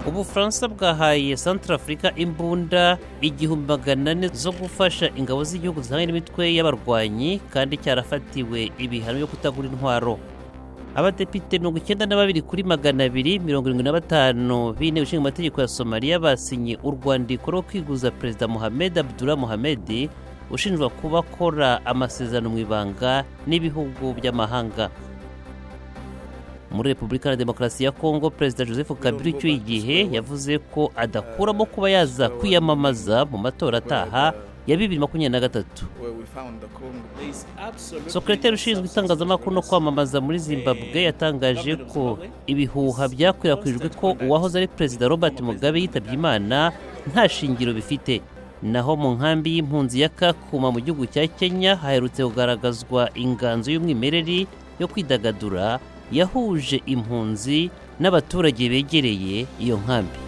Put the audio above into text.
Ubufaransa bwahaye Centrafrica imbunda 400 zo gufasha ingabo z'igihugu zihanganye n'imitwe y'abarwanyi kandi cyarafatiwe ibihano byo kutagura intwaro. Abadepite 92 kuri 275 b'inteko ishinga amategeko ya Somalia basinye urwandiko rwo kwiguza Perezida Mohamed Abdullah Mohamed ushinjwa kuba akora amasezerano mu ibanga n'ibihugu by'amahanga. Muri Repubulika ya Demokarasi ya Kongo, Perezida Joseph Kabila icyo igihe yavuze ko adakuramo kuba yaza kwiyamamaza mu matora ataha ya 2023. Sekretari ushinzwe itangazamakuru no kwamamaza muri Zimbabwe yatangaje ko ibihuha byakwirakwijwe ko uwahoze ari Perezida Robert Mugabe yitabye Imana nta shingiro bifite. Naho mu nkambi y'impunzi ya Kakuma mu gihugu cya Kenya haherutse kugaragazwa inganzo y'umwimereri yo kwidagadura yahuje impunzi n'abaturage begereye iyo nkambi.